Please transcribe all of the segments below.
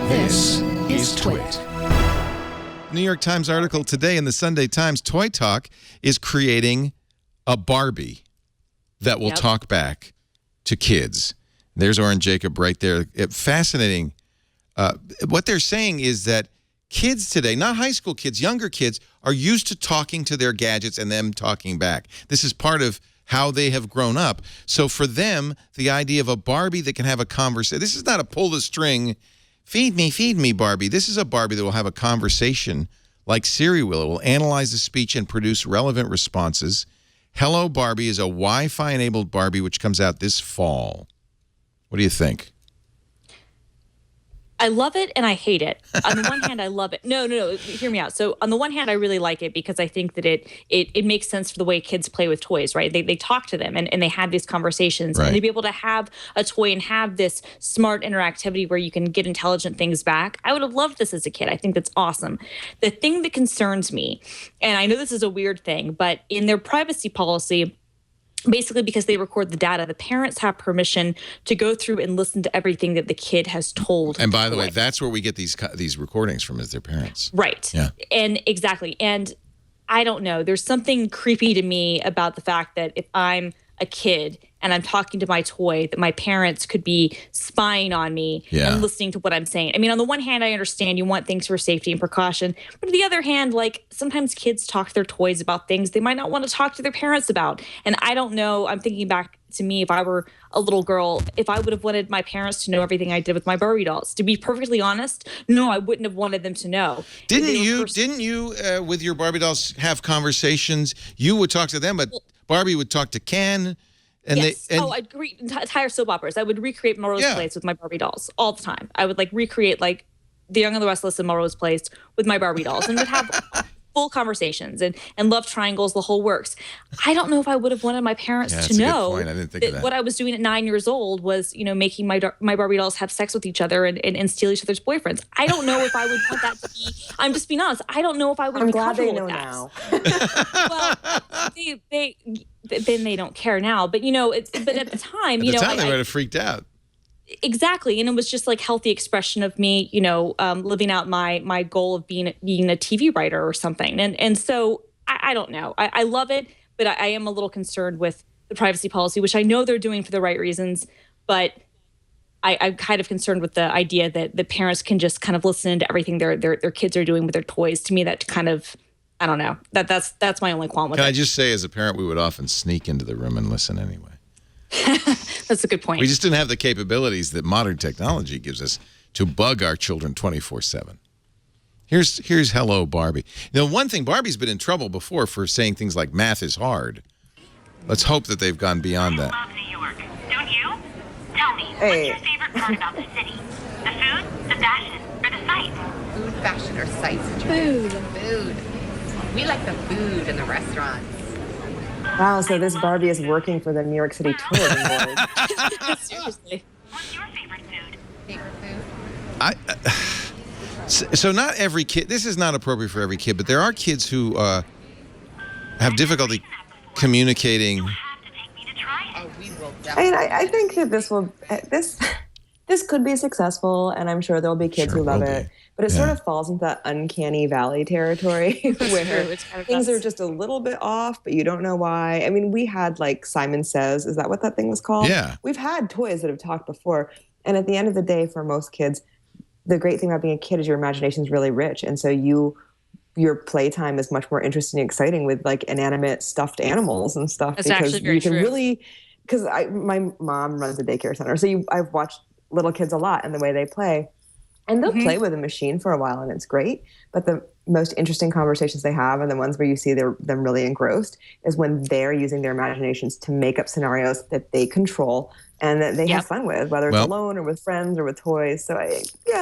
This is TWiT. New York Times article today in the Sunday Times, Toy Talk is creating a Barbie that will talk back to kids. There's Oren Jacob right there. Fascinating. What they're saying is that kids today, not high school kids, younger kids, are used to talking to their gadgets and them talking back. This is part of how they have grown up. So for them, the idea of a Barbie that can have a conversation, this is not a pull the string, feed me, Barbie. This is a Barbie that will have a conversation like Siri will. It will analyze the speech and produce relevant responses. Hello Barbie is a Wi-Fi enabled Barbie which comes out this fall. What do you think? I love it and I hate it. On the one hand, I love it. No, hear me out. So on the one hand, I really like it because I think that it makes sense for the way kids play with toys, right? They talk to them and they have these conversations. Right. And to be able to have a toy and have this smart interactivity where you can get intelligent things back, I would have loved this as a kid. I think that's awesome. The thing that concerns me, and I know this is a weird thing, but in their privacy policy, basically because they record the data, the parents have permission to go through and listen to everything that the kid has told. And by the way, that's where we get these recordings from, is their parents. Right. Yeah. And exactly. And I don't know. There's something creepy to me about the fact that if I'm a kid and I'm talking to my toy, that my parents could be spying on me and listening to what I'm saying. I mean, on the one hand, I understand you want things for safety and precaution. But on the other hand, like sometimes kids talk to their toys about things they might not want to talk to their parents about. And I don't know. I'm thinking back to me if I were a little girl, if I would have wanted my parents to know everything I did with my Barbie dolls. To be perfectly honest, no, I wouldn't have wanted them to know. Didn't you with your Barbie dolls have conversations? You would talk to them, but Barbie would talk to Ken. And yes. I'd entire soap operas. I would recreate Melrose Place with my Barbie dolls all the time. I would recreate The Young and the Restless and Melrose Place with my Barbie dolls and would have full conversations and love triangles, the whole works. I don't know if I would have wanted my parents to know I didn't think of that. What I was doing at 9 years old was, making my Barbie dolls have sex with each other and steal each other's boyfriends. I don't know if I would want that to be. I'm just being honest. I don't know if I would. I'm be glad they know with that. now. Well, then they don't care now. But but at the time, at the time they would have freaked out. Exactly. And it was just healthy expression of me, living out my goal of being a TV writer or something. And so I don't know. I love it, but I am a little concerned with the privacy policy, which I know they're doing for the right reasons. But I'm kind of concerned with the idea that the parents can just kind of listen to everything their kids are doing with their toys. To me, that kind of, I don't know. That's my only qualm with it. Can I just say, as a parent, we would often sneak into the room and listen anyway. That's a good point. We just didn't have the capabilities that modern technology gives us to bug our children 24/7. Here's Hello Barbie. One thing, Barbie's been in trouble before for saying things like math is hard. Let's hope that they've gone beyond that. I love New York. Don't you? Tell me, what's your favorite part about the city? The food, the fashion, or the sights? Food, fashion, or sights? Food. We like the food in the restaurants. Wow, so this Barbie is working for the New York City Tourism Board. Seriously. What's your favorite food? Favorite food? So not every kid, this is not appropriate for every kid, but there are kids who have difficulty communicating. You'll have to take me to try it. Oh, we will I mean, definitely. I think that this could be successful, and I'm sure there'll be kids Sure who love will it. be. But it sort of falls into that uncanny valley territory where It's kind of things are nuts. just a little bit off, but you don't know why. I mean, we had Simon Says. Is that what that thing was called? Yeah. We've had toys that have talked before. And at the end of the day, for most kids, the great thing about being a kid is your imagination is really rich. And so your playtime is much more interesting and exciting with inanimate stuffed animals and stuff. That's because actually very you can true. really, because my mom runs a daycare center. So I've watched little kids a lot and the way they play. And they'll play with a machine for a while, and it's great. But the most interesting conversations they have, and the ones where you see them really engrossed, is when they're using their imaginations to make up scenarios that they control and that they have fun with, whether it's alone or with friends or with toys. So,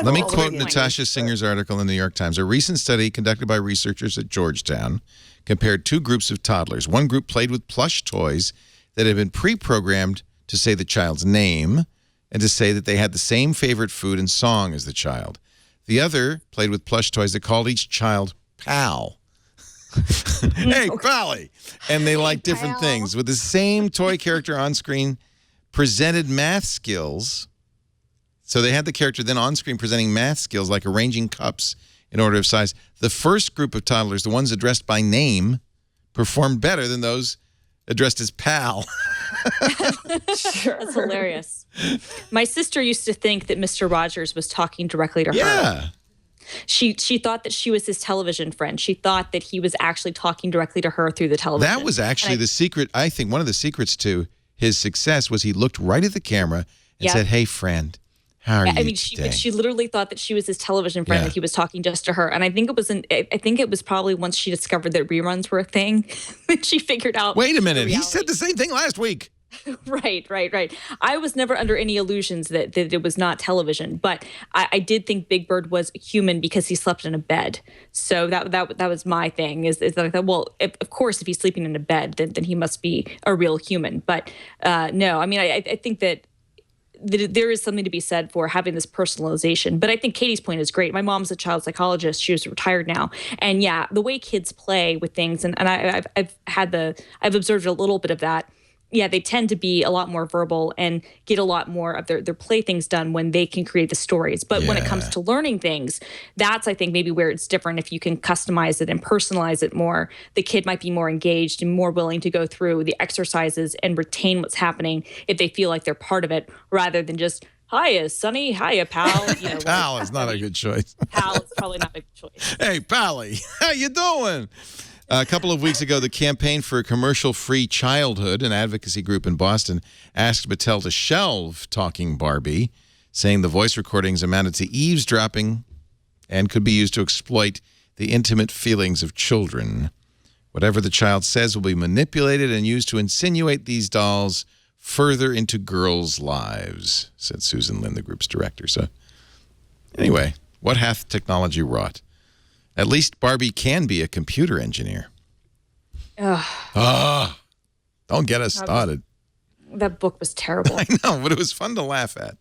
Let me quote Natasha Singer's article in the New York Times. A recent study conducted by researchers at Georgetown compared two groups of toddlers. One group played with plush toys that had been pre-programmed to say the child's name and to say that they had the same favorite food and song as the child. The other played with plush toys that called each child pal. Hey, Pally! And they liked different things. With the same toy character on screen, presented math skills So they had the character then on screen presenting math skills like arranging cups in order of size. The first group of toddlers, the ones addressed by name, performed better than those addressed as pal. Sure. That's hilarious. My sister used to think that Mr. Rogers was talking directly to her. Yeah. She thought that she was his television friend. She thought that he was actually talking directly to her through the television. That was actually the secret. I think one of the secrets to his success was he looked right at the camera and said, "Hey, friend, how are you today?" She literally thought that she was his television friend, that he was talking just to her. And I think it was probably once she discovered that reruns were a thing that she figured out. Wait a minute. He said the same thing last week. Right. I was never under any illusions that it was not television, but I did think Big Bird was human because he slept in a bed. So that was my thing. Is that I thought, well, of course, if he's sleeping in a bed, then he must be a real human. But no, I mean, I think that there is something to be said for having this personalization. But I think Katie's point is great. My mom's a child psychologist. She was retired now. And yeah, the way kids play with things, and I've observed a little bit of that. Yeah, they tend to be a lot more verbal and get a lot more of their playthings done when they can create the stories. But when it comes to learning things, that's, I think, maybe where it's different. If you can customize it and personalize it more, the kid might be more engaged and more willing to go through the exercises and retain what's happening if they feel like they're part of it, rather than just, "Hiya, Sonny. Hiya, pal." Pal is not a good choice. Pal is probably not a good choice. "Hey, Pally, how you doing?" A couple of weeks ago, the Campaign for a Commercial-Free Childhood, an advocacy group in Boston, asked Mattel to shelve Talking Barbie, saying the voice recordings amounted to eavesdropping and could be used to exploit the intimate feelings of children. Whatever the child says will be manipulated and used to insinuate these dolls further into girls' lives, said Susan Lin, the group's director. So anyway, what hath technology wrought? At least Barbie can be a computer engineer. Don't get us started. That book was terrible. I know, but it was fun to laugh at.